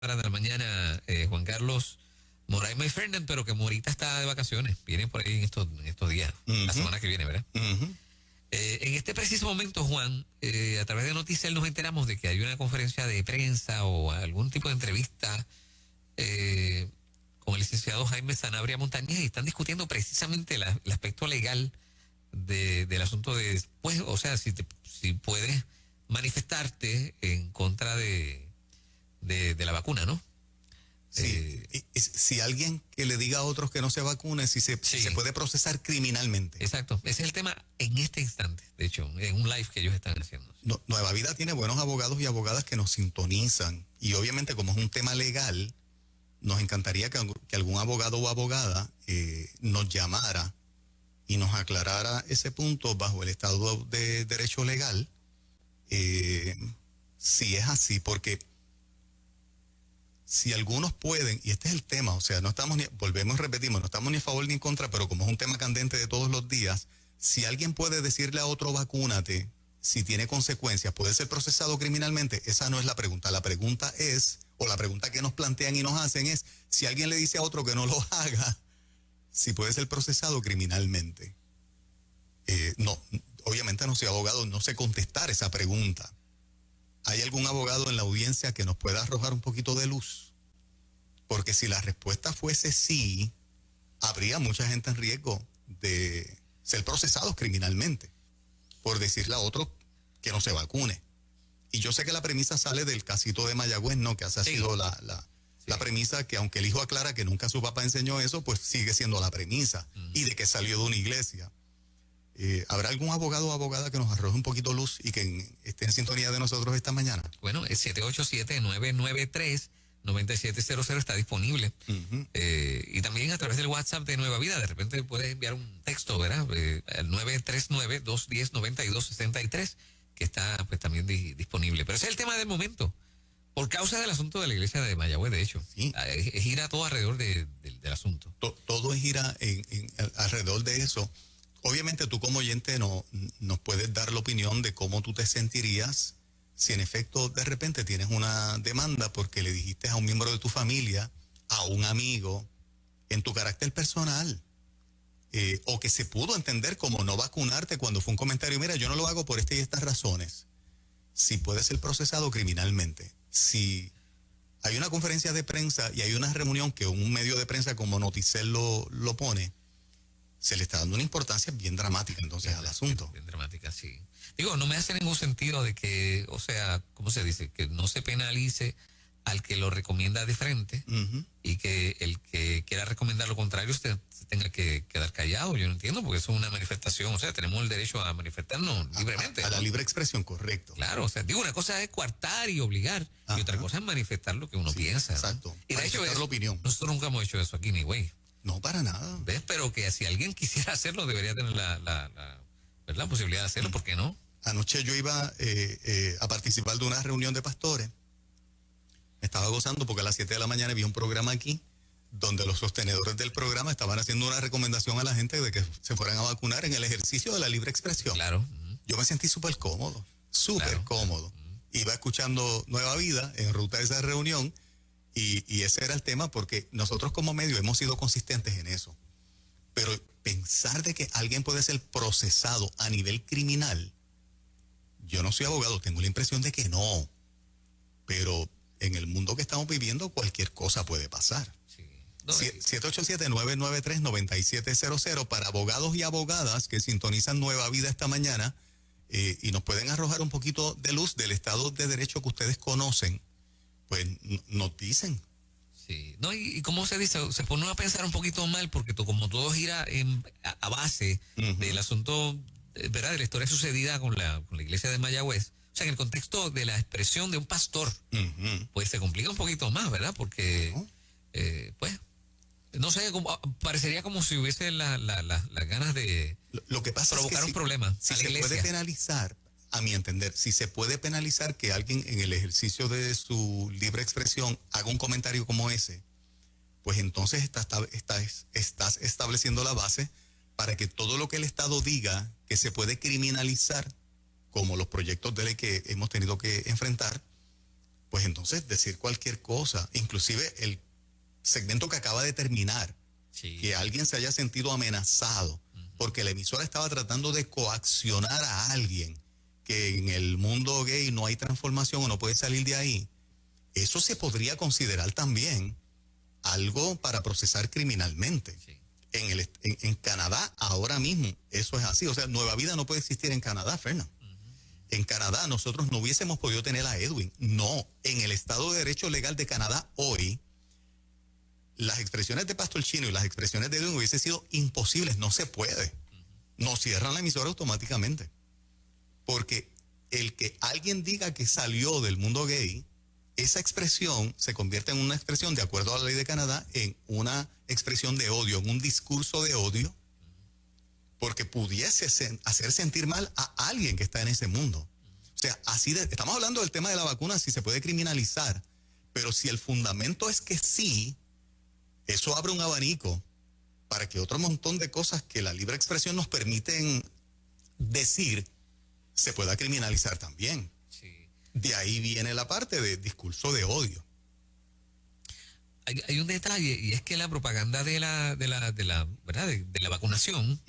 horas de la mañana, Juan Carlos Moraima y Fernández, pero que Morita está de vacaciones. Viene por ahí en estos días, la semana que viene, ¿verdad? En este preciso momento, Juan, a través de Noticias nos enteramos de que hay una conferencia de prensa o algún tipo de entrevista con el licenciado Jaime Sanabria Montañez y están discutiendo precisamente el aspecto legal del asunto de, pues, o sea, si puedes manifestarte en contra de la vacuna, ¿no? Sí, si alguien que le diga a otros que no se vacune, si se puede procesar criminalmente. Exacto, ese es el tema en este instante, de hecho, en un live que ellos están haciendo. Nueva Vida tiene buenos abogados y abogadas que nos sintonizan, y obviamente como es un tema legal, nos encantaría que algún abogado o abogada nos llamara y nos aclarara ese punto bajo el Estado de Derecho Legal, si es así, porque si algunos pueden, y este es el tema, o sea, volvemos y repetimos, no estamos ni a favor ni en contra, pero como es un tema candente de todos los días, si alguien puede decirle a otro vacúnate, si tiene consecuencias, puede ser procesado criminalmente, esa no es la pregunta. La pregunta es, o la pregunta que nos plantean y nos hacen es, si alguien le dice a otro que no lo haga, si puede ser procesado criminalmente. No, obviamente no soy abogado, no sé contestar esa pregunta. ¿Hay algún abogado en la audiencia que nos pueda arrojar un poquito de luz? Porque si la respuesta fuese sí, habría mucha gente en riesgo de ser procesados criminalmente por decirle a otro que no se vacune. Y yo sé que la premisa sale del casito de Mayagüez, ¿no? Que esa ha sido la premisa, que aunque el hijo aclara que nunca su papá enseñó eso, pues sigue siendo la premisa. Y de que salió de una iglesia. ¿Habrá algún abogado o abogada que nos arroje un poquito luz y que esté en sintonía de nosotros esta mañana? Bueno, el 787-993-9700 está disponible. Y también a través del WhatsApp de Nueva Vida, de repente puedes enviar un texto, ¿verdad? Al 939-210-9263, que está pues también disponible. Pero ese es el tema del momento, por causa del asunto de la iglesia de Mayagüez, de hecho. Sí. Gira todo alrededor del asunto. Todo gira alrededor de eso. Obviamente tú como oyente nos puedes dar la opinión de cómo tú te sentirías si en efecto de repente tienes una demanda porque le dijiste a un miembro de tu familia, a un amigo, en tu carácter personal, o que se pudo entender como no vacunarte cuando fue un comentario, mira, yo no lo hago por estas y estas razones. Si puede ser procesado criminalmente. Si hay una conferencia de prensa y hay una reunión que un medio de prensa como Noticel lo pone, se le está dando una importancia bien dramática entonces al asunto. Bien dramática, sí. Digo, no me hace ningún sentido de que, o sea, ¿cómo se dice? Que no se penalice al que lo recomienda de frente y que el que quiera recomendar lo contrario se tenga que quedar callado. Yo no entiendo, porque eso es una manifestación, o sea, tenemos el derecho a manifestarnos libremente. A la libre expresión, correcto. Claro, o sea, digo, una cosa es coartar y obligar, y otra cosa es manifestar lo que uno piensa. Exacto. Y de hecho, la opinión. Nosotros nunca hemos hecho eso aquí, ni güey. No, para nada. ¿Ves? Pero que si alguien quisiera hacerlo, debería tener la posibilidad de hacerlo, ¿por qué no? Anoche yo iba a participar de una reunión de pastores. Me estaba gozando porque a las 7 de la mañana vi un programa aquí donde los sostenedores del programa estaban haciendo una recomendación a la gente de que se fueran a vacunar en el ejercicio de la libre expresión. Claro. Yo me sentí súper cómodo, cómodo. Iba escuchando Nueva Vida en ruta a esa reunión y ese era el tema, porque nosotros como medio hemos sido consistentes en eso. Pero pensar de que alguien puede ser procesado a nivel criminal, yo no soy abogado, tengo la impresión de que no. Pero en el mundo que estamos viviendo, cualquier cosa puede pasar. Sí. 787-993-9700 para abogados y abogadas que sintonizan Nueva Vida esta mañana y nos pueden arrojar un poquito de luz del Estado de Derecho que ustedes conocen, pues nos dicen. Sí, no, y como se dice, se pone a pensar un poquito mal, porque como todo gira a base del asunto, ¿verdad?, de la historia sucedida con la iglesia de Mayagüez. O sea, en el contexto de la expresión de un pastor, pues se complica un poquito más, ¿verdad? Porque, pues, no sé, parecería como si hubiese las ganas de lo que pasa provocar es que un problema. Si se puede penalizar, a mi entender, si se puede penalizar que alguien en el ejercicio de su libre expresión haga un comentario como ese, pues entonces estás estableciendo la base para que todo lo que el Estado diga que se puede criminalizar, como los proyectos de ley que hemos tenido que enfrentar, pues entonces decir cualquier cosa, inclusive el segmento que acaba de terminar, que alguien se haya sentido amenazado porque la emisora estaba tratando de coaccionar a alguien, que en el mundo gay no hay transformación o no puede salir de ahí, eso se podría considerar también algo para procesar criminalmente. Sí. En Canadá ahora mismo eso es así, o sea, Nueva Vida no puede existir en Canadá, Fernando. En Canadá nosotros no hubiésemos podido tener a Edwin. No, en el Estado de Derecho Legal de Canadá hoy, las expresiones de Pastor Chino y las expresiones de Edwin hubiesen sido imposibles, no se puede. Nos cierran la emisora automáticamente. Porque el que alguien diga que salió del mundo gay, esa expresión se convierte en una expresión, de acuerdo a la ley de Canadá, en una expresión de odio, en un discurso de odio, porque pudiese hacer sentir mal a alguien que está en ese mundo. O sea, estamos hablando del tema de la vacuna, si se puede criminalizar, pero si el fundamento es que sí, eso abre un abanico para que otro montón de cosas que la libre expresión nos permiten decir, se pueda criminalizar también. Sí. De ahí viene la parte de discurso de odio. Hay un detalle, y es que la propaganda de la ¿verdad? De la vacunación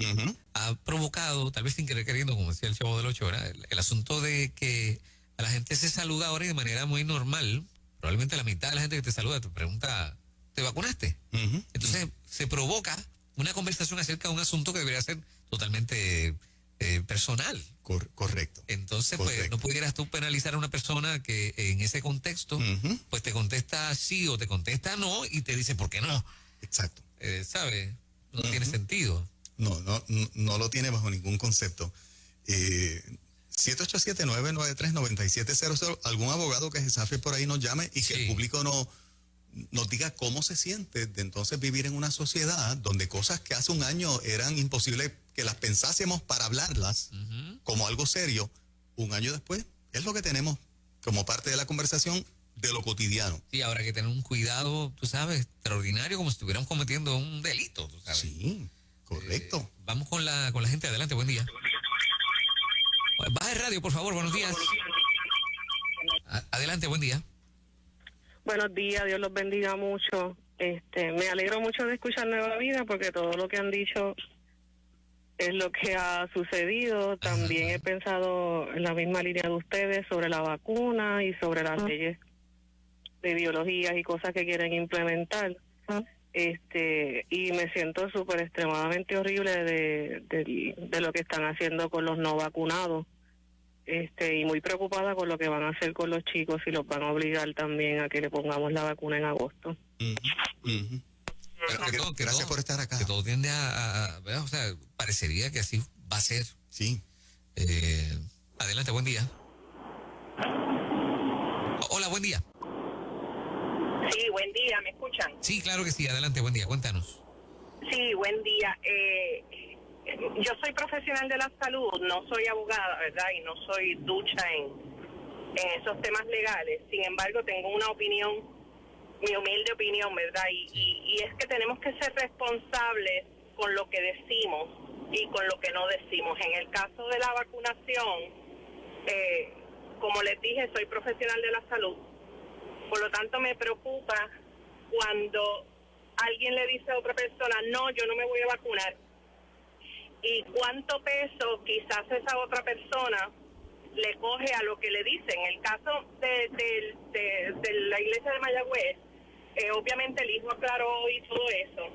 ha provocado, tal vez sin querer queriendo, como decía el Chavo del Ocho, ¿verdad? El asunto de que a la gente se saluda ahora de manera muy normal. Probablemente la mitad de la gente que te saluda te pregunta, ¿te vacunaste? Entonces se provoca una conversación acerca de un asunto que debería ser totalmente personal. Correcto. Entonces, pues, no pudieras tú penalizar a una persona que en ese contexto, pues te contesta sí o te contesta no y te dice ¿por qué no? Exacto. ¿Sabes? No tiene sentido. No lo tiene bajo ningún concepto. 787-993-9700, algún abogado que se zafe por ahí nos llame y que el público nos diga cómo se siente de entonces vivir en una sociedad donde cosas que hace un año eran imposibles que las pensásemos para hablarlas como algo serio, un año después es lo que tenemos como parte de la conversación de lo cotidiano. Sí, habrá que tener un cuidado, tú sabes, extraordinario, como si estuviéramos cometiendo un delito, tú sabes. Sí, correcto. Vamos con la gente, adelante, buen día. Baja el radio, por favor, buenos días. Adelante, buen día. Buenos días, Dios los bendiga mucho. Me alegro mucho de escuchar Nueva Vida porque todo lo que han dicho es lo que ha sucedido. También he pensado en la misma línea de ustedes sobre la vacuna y sobre las leyes de biología y cosas que quieren implementar. Y me siento súper extremadamente horrible de lo que están haciendo con los no vacunados. Y muy preocupada con lo que van a hacer con los chicos y los van a obligar también a que le pongamos la vacuna en agosto. Gracias por estar acá. Que todo tiende o sea, parecería que así va a ser. Sí. Adelante, buen día. Hola, buen día. Sí, buen día, ¿me escuchan? Sí, claro que sí, adelante, buen día, cuéntanos. Sí, buen día. Yo soy profesional de la salud, no soy abogada, ¿verdad? Y no soy ducha en esos temas legales. Sin embargo, tengo una opinión, mi humilde opinión, ¿verdad? Y es que tenemos que ser responsables con lo que decimos y con lo que no decimos. En el caso de la vacunación, como les dije, soy profesional de la salud. Por lo tanto, me preocupa cuando alguien le dice a otra persona, no, yo no me voy a vacunar. Y cuánto peso quizás esa otra persona le coge a lo que le dicen. En el caso de la iglesia de Mayagüez, obviamente el hijo aclaró y todo eso.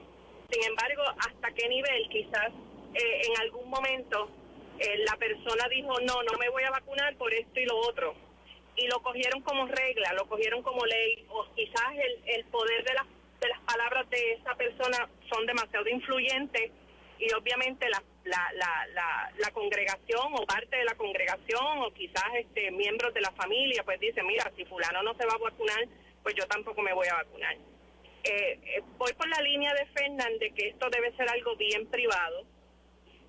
Sin embargo, ¿hasta qué nivel quizás en algún momento la persona dijo, no me voy a vacunar por esto y lo otro? Y lo cogieron como regla, lo cogieron como ley, o quizás el poder de las palabras de esa persona son demasiado influyentes y obviamente la congregación o parte de la congregación o quizás miembros de la familia pues dicen, mira, si fulano no se va a vacunar, pues yo tampoco me voy a vacunar. Voy por la línea de Fernan de que esto debe ser algo bien privado.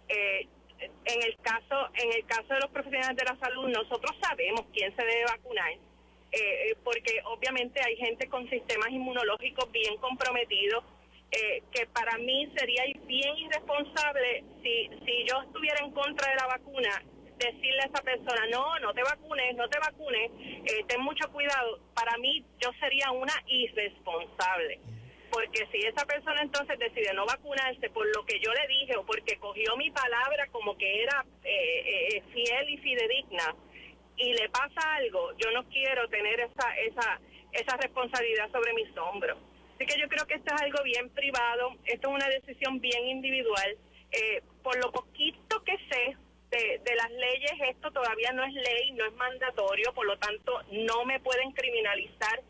En el caso de los profesionales de la salud, nosotros sabemos quién se debe vacunar, porque obviamente hay gente con sistemas inmunológicos bien comprometidos, que para mí sería bien irresponsable si yo estuviera en contra de la vacuna, decirle a esa persona, no te vacunes, ten mucho cuidado, para mí yo sería una irresponsable. Porque si esa persona entonces decide no vacunarse por lo que yo le dije o porque cogió mi palabra como que era fiel y fidedigna y le pasa algo, yo no quiero tener esa responsabilidad sobre mis hombros. Así que yo creo que esto es algo bien privado, esto es una decisión bien individual. Por lo poquito que sé de las leyes, esto todavía no es ley, no es mandatorio, por lo tanto no me pueden criminalizar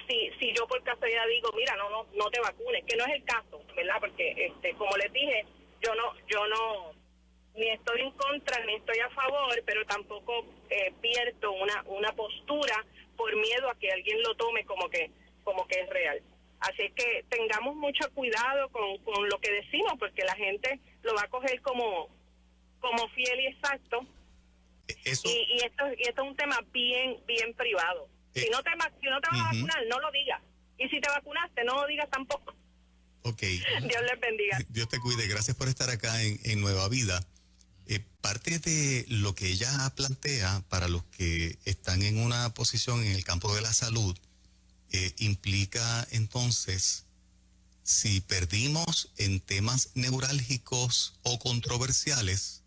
si yo por casualidad digo, mira, no te vacunes, que no es el caso, ¿verdad? Porque como les dije, yo no ni estoy en contra ni estoy a favor, pero tampoco pierdo una postura por miedo a que alguien lo tome como que es real. Así que tengamos mucho cuidado con lo que decimos, porque la gente lo va a coger como fiel y exacto. Eso. Y esto es un tema bien privado. Si no te vas a vacunar, no lo digas. Y si te vacunaste, no lo digas tampoco. Ok. Dios les bendiga. Dios te cuide. Gracias por estar acá en Nueva Vida. Parte de lo que ella plantea para los que están en una posición en el campo de la salud implica entonces si perdimos en temas neurálgicos o controversiales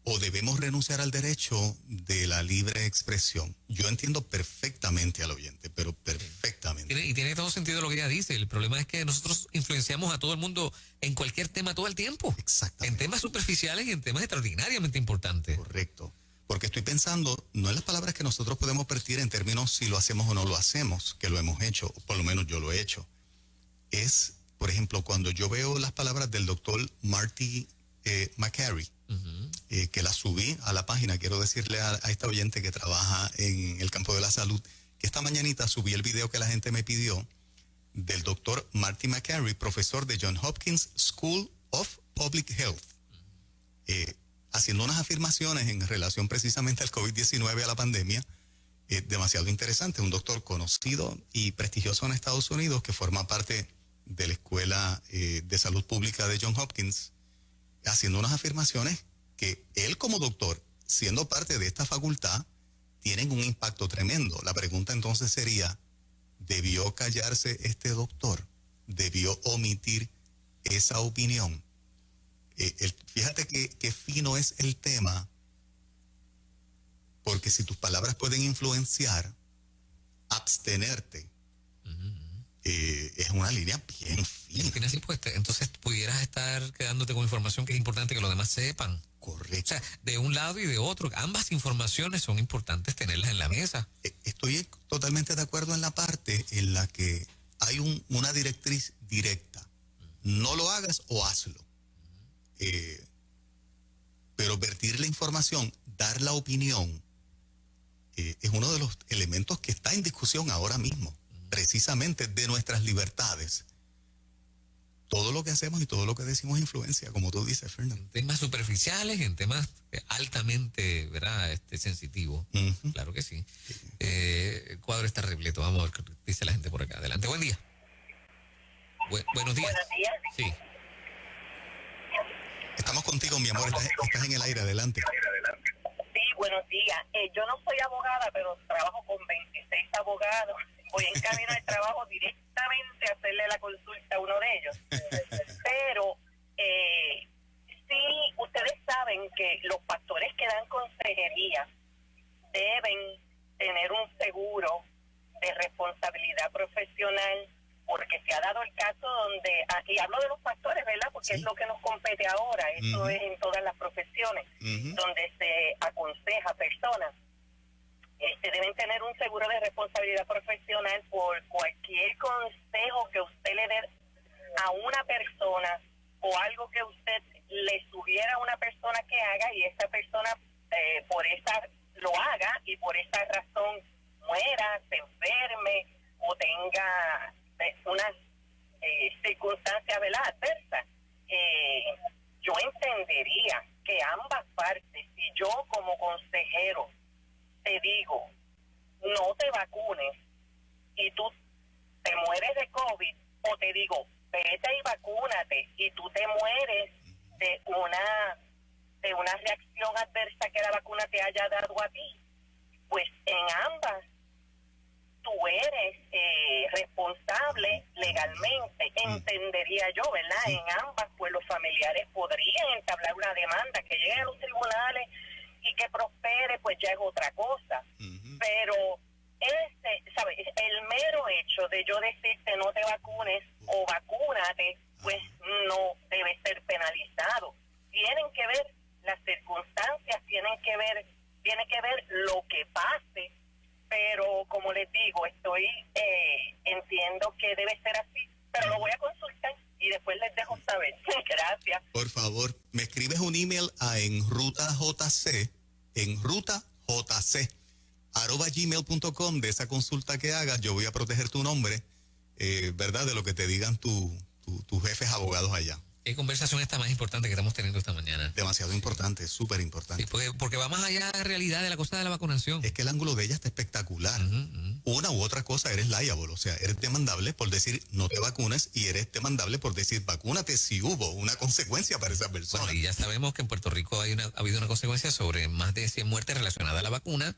o debemos renunciar al derecho de la libre expresión. Yo entiendo perfectamente al oyente, pero perfectamente. Y tiene todo sentido lo que ella dice. El problema es que nosotros influenciamos a todo el mundo en cualquier tema todo el tiempo. Exactamente. En temas superficiales y en temas extraordinariamente importantes. Correcto. Porque estoy pensando, no en las palabras que nosotros podemos vertir en términos si lo hacemos o no lo hacemos, que lo hemos hecho, o por lo menos yo lo he hecho. Es, por ejemplo, cuando yo veo las palabras del doctor Marty McCary, que las subí a la página, quiero decirle a esta oyente que trabaja en el campo de la salud, que esta mañanita subí el video que la gente me pidió del doctor Marty McCary, profesor de Johns Hopkins School of Public Health, haciendo unas afirmaciones en relación precisamente al COVID-19, a la pandemia, demasiado interesante. Un doctor conocido y prestigioso en Estados Unidos que forma parte de la Escuela de Salud Pública de Johns Hopkins, haciendo unas afirmaciones que él como doctor, siendo parte de esta facultad, tienen un impacto tremendo. La pregunta entonces sería, ¿debió callarse este doctor? ¿Debió omitir esa opinión? Fíjate que fino es el tema, porque si tus palabras pueden influenciar, abstenerte es una línea bien fina. Así, pues, entonces pudieras estar quedándote con información que es importante que los demás sepan. Correcto. O sea, de un lado y de otro, ambas informaciones son importantes tenerlas en la mesa. Estoy totalmente de acuerdo en la parte en la que hay una directriz directa. No lo hagas o hazlo. Pero vertir la información, dar la opinión, es uno de los elementos que está en discusión ahora mismo, precisamente de nuestras libertades. Todo lo que hacemos y todo lo que decimos influencia, como tú dices, Fernando. En temas superficiales, en temas altamente, ¿verdad? Sensitivos. Claro que sí. El cuadro está repleto. Vamos a ver qué dice la gente por acá. Adelante, buen día. Buenos días. Buenos días. Sí. Estamos contigo, mi amor. Estás en el aire. Adelante. Sí, buenos días. Yo no soy abogada, pero trabajo con 26 abogados. Voy en camino al trabajo directamente a hacerle la consulta a uno de ellos. Pero sí, ustedes saben que los pastores que dan consejería deben tener un seguro de responsabilidad profesional, porque se ha dado el caso donde, y hablo de los pastores, ¿verdad? Porque es lo que nos compete ahora, eso es en todas las profesiones, donde se aconseja a personas. Deben tener un seguro de responsabilidad profesional por cualquier consejo que usted le dé a una persona o algo que usted le sugiera a una persona que haga y esa persona lo haga y por esa razón muera, se enferme o tenga unas circunstancias, ¿verdad?, adversas. Yo entendería que ambas partes, si yo como consejero te digo, no te vacunes y tú te mueres de COVID, o te digo, vete y vacúnate y tú te mueres de de una reacción adversa que la vacuna te haya dado a ti, pues en ambas tú eres responsable legalmente, entendería yo, ¿verdad? En ambas, pues los familiares podrían entablar una demanda que llegue a los tribunales y que prospere, pues ya es otra cosa. Pero ¿sabes? El mero hecho de yo decirte no te vacunes o vacúnate, pues no debe ser penalizado. Tienen que ver las circunstancias, tiene que ver lo que pase, pero como les digo, entiendo que debe ser así, pero lo voy a consultar y después les dejo saber. Gracias. Por favor, me escribes un email a enrutajc@gmail.com de esa consulta que hagas. Yo voy a proteger tu nombre, ¿verdad? De lo que te digan tus jefes abogados allá. ¿Qué conversación está más importante que estamos teniendo esta mañana? Demasiado importante, súper importante. Sí, porque va más allá de la realidad de la cosa de la vacunación. Es que el ángulo de ella está espectacular. Una u otra cosa, eres liable, o sea, eres demandable por decir no te vacunes y eres demandable por decir vacúnate si hubo una consecuencia para esa persona. Bueno, y ya sabemos que en Puerto Rico ha habido una consecuencia sobre más de 100 muertes relacionadas a la vacuna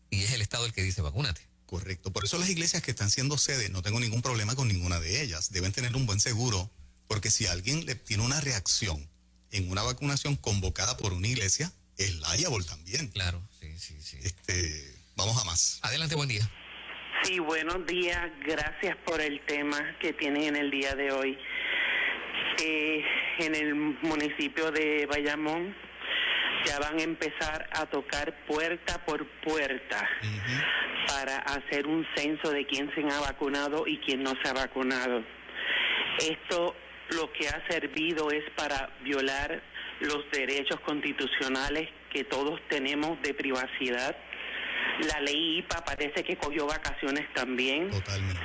y es el Estado el que dice vacúnate. Correcto. Por eso las iglesias que están siendo sede, no tengo ningún problema con ninguna de ellas. Deben tener un buen seguro, porque si alguien le tiene una reacción en una vacunación convocada por una iglesia, es liable también. Claro, sí. Vamos a más. Adelante, buen día. Sí, buenos días. Gracias por el tema que tienen en el día de hoy. En el municipio de Bayamón ya van a empezar a tocar puerta por puerta para hacer un censo de quién se ha vacunado y quién no se ha vacunado. Esto lo que ha servido es para violar los derechos constitucionales que todos tenemos de privacidad. La ley IPA parece que cogió vacaciones también. Totalmente.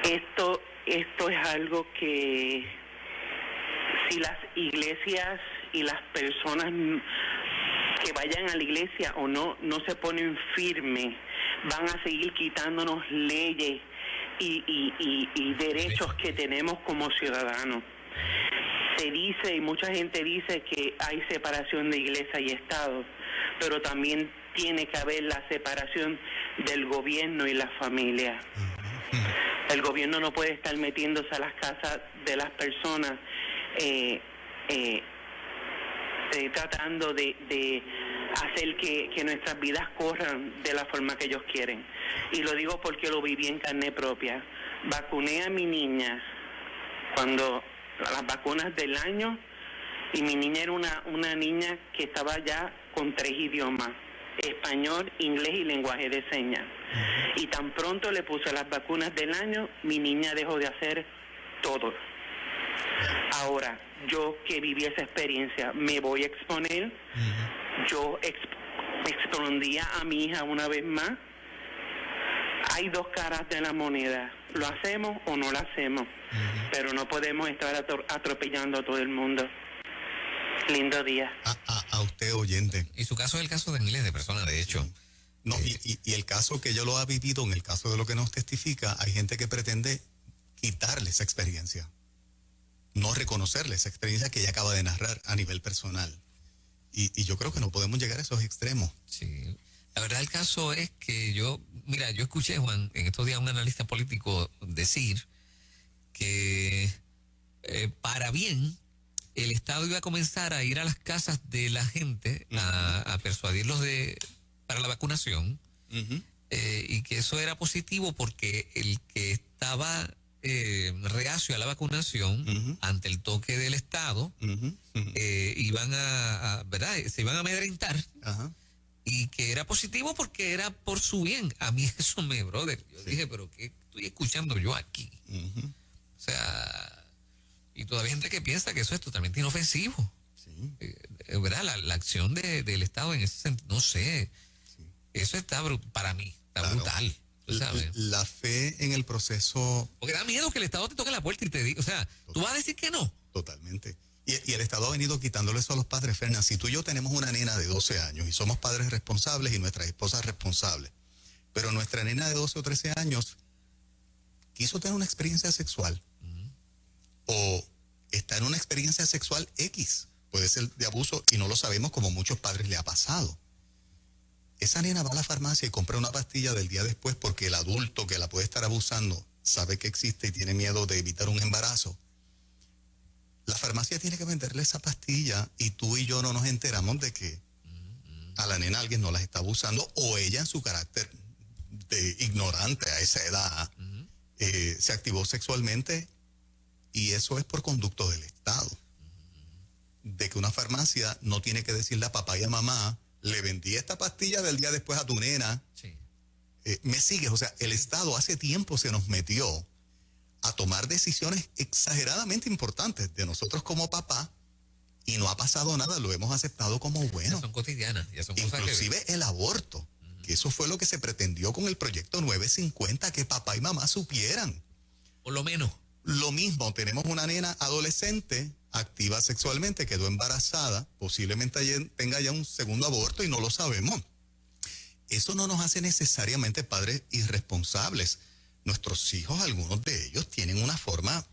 Esto es algo que si las iglesias y las personas que vayan a la iglesia o no se ponen firmes, van a seguir quitándonos leyes y derechos que tenemos como ciudadanos. Se dice, y mucha gente dice, que hay separación de iglesia y Estado, pero también tiene que haber la separación del gobierno y la familia. El gobierno no puede estar metiéndose a las casas de las personas tratando de hacer que nuestras vidas corran de la forma que ellos quieren. Y lo digo porque lo viví en carne propia. Vacuné a mi niña cuando las vacunas del año, y mi niña era una niña que estaba ya con 3 idiomas: español, inglés y lenguaje de señas. Y tan pronto le puse las vacunas del año, mi niña dejó de hacer todo. Ahora, yo que viví esa experiencia, me voy a exponer. Yo expondría a mi hija una vez más. Hay dos caras de la moneda. ¿Lo hacemos o no lo hacemos? Pero no podemos estar atropellando a todo el mundo. Lindo día. A usted, oyente. Y su caso es el caso de miles de personas, de hecho. Sí. No, y el caso que ella lo ha vivido, en el caso de lo que nos testifica, hay gente que pretende quitarle esa experiencia, no reconocerle esa experiencia que ella acaba de narrar a nivel personal. Y yo creo que no podemos llegar a esos extremos. Sí. La verdad el caso es que yo escuché, Juan, en estos días un analista político decir que para bien el Estado iba a comenzar a ir a las casas de la gente a persuadirlos para la vacunación, y que eso era positivo porque el que estaba reacio a la vacunación ante el toque del Estado iban ¿verdad? Se iban a amedrentar. Y que era positivo porque era por su bien. A mí eso brother, yo dije, pero ¿qué estoy escuchando yo aquí? O sea, y todavía hay gente que piensa que eso es totalmente inofensivo. ¿Verdad? La acción del Estado en ese sentido, no sé. Eso está para mí, está brutal. ¿Tú sabes? La fe en el proceso. Porque da miedo que el Estado te toque la puerta y te diga, o sea, tú vas a decir que no. Totalmente. Y el Estado ha venido quitándole eso a los padres. Fernan, si tú y yo tenemos una nena de 12 años y somos padres responsables y nuestras esposas responsables, pero nuestra nena de 12 o 13 años quiso tener una experiencia sexual o está en una experiencia sexual X, puede ser de abuso y no lo sabemos, como a muchos padres le ha pasado. Esa nena va a la farmacia y compra una pastilla del día después porque el adulto que la puede estar abusando sabe que existe y tiene miedo de evitar un embarazo. La farmacia tiene que venderle esa pastilla y tú y yo no nos enteramos de que a la nena alguien no la está abusando, o ella en su carácter de ignorante a esa edad se activó sexualmente, y eso es por conducto del Estado. De que una farmacia no tiene que decirle a papá y a mamá: le vendí esta pastilla del día después a tu nena. Sí. ¿Me sigues? O sea, el Estado hace tiempo se nos metió a tomar decisiones exageradamente importantes de nosotros como papá, y no ha pasado nada, lo hemos aceptado como bueno. Ya son cotidianas, ya son cosas Inclusive el aborto, que eso fue lo que se pretendió con el proyecto 950, que papá y mamá supieran. por lo menos. Lo mismo, tenemos una nena adolescente, activa sexualmente, quedó embarazada, posiblemente tenga ya un segundo aborto y no lo sabemos. Eso no nos hace necesariamente padres irresponsables. Nuestros hijos, algunos de ellos, tienen una forma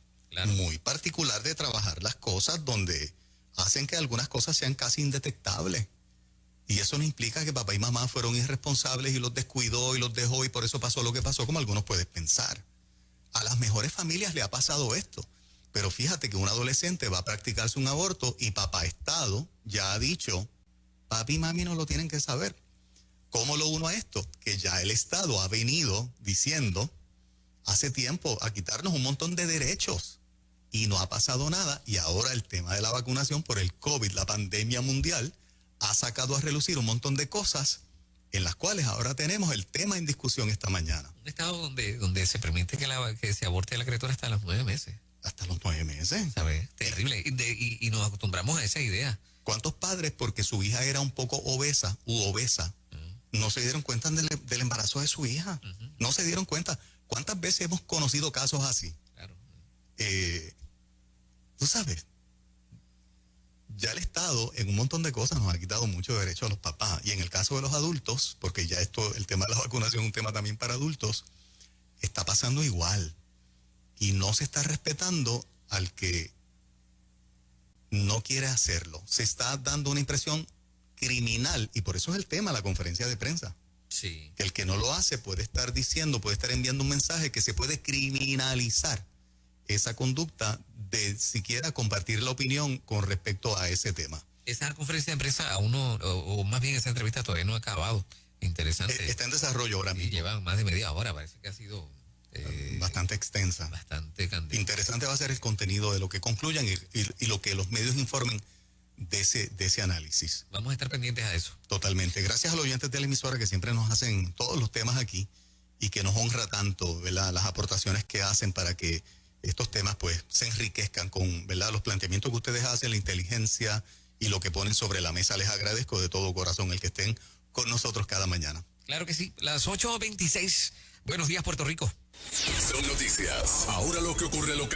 muy particular de trabajar las cosas, donde hacen que algunas cosas sean casi indetectables. Y eso no implica que papá y mamá fueron irresponsables y los descuidó y los dejó y por eso pasó lo que pasó, como algunos pueden pensar. A las mejores familias le ha pasado esto. Pero fíjate que un adolescente va a practicarse un aborto y papá Estado ya ha dicho: papi y mami no lo tienen que saber. ¿Cómo lo uno a esto? Que ya el Estado ha venido diciendo hace tiempo a quitarnos un montón de derechos y no ha pasado nada, y ahora el tema de la vacunación por el COVID, la pandemia mundial, ha sacado a relucir un montón de cosas en las cuales ahora tenemos el tema en discusión esta mañana. Un estado donde se permite que se aborte la criatura hasta los 9 meses. Hasta los 9 meses. ¿Sabes? Terrible. Y nos acostumbramos a esa idea. ¿Cuántos padres, porque su hija era un poco obesa, no se dieron cuenta del embarazo de su hija? No se dieron cuenta. ¿Cuántas veces hemos conocido casos así? Claro. Tú sabes, ya el Estado en un montón de cosas nos ha quitado mucho derecho a los papás. Y en el caso de los adultos, porque ya el tema de la vacunación es un tema también para adultos, está pasando igual. Y no se está respetando al que no quiere hacerlo. Se está dando una impresión criminal, y por eso es el tema de la conferencia de prensa. Sí. Que el que no lo hace puede estar diciendo, puede estar enviando un mensaje que se puede criminalizar esa conducta de siquiera compartir la opinión con respecto a ese tema. Esa conferencia de prensa o más bien esa entrevista todavía no ha acabado. Interesante. Está en desarrollo ahora mismo. Lleva más de media hora, parece que ha sido bastante extensa. Bastante candente. Interesante va a ser el contenido de lo que concluyan y lo que los medios informen de ese análisis. Vamos a estar pendientes a eso. Totalmente. Gracias a los oyentes de la emisora que siempre nos hacen todos los temas aquí y que nos honra tanto, ¿verdad?, las aportaciones que hacen para que estos temas pues se enriquezcan con, ¿verdad?, los planteamientos que ustedes hacen, la inteligencia y lo que ponen sobre la mesa. Les agradezco de todo corazón el que estén con nosotros cada mañana. Claro que sí. Las 8:26. Buenos días, Puerto Rico. Son noticias. Ahora lo que ocurre local.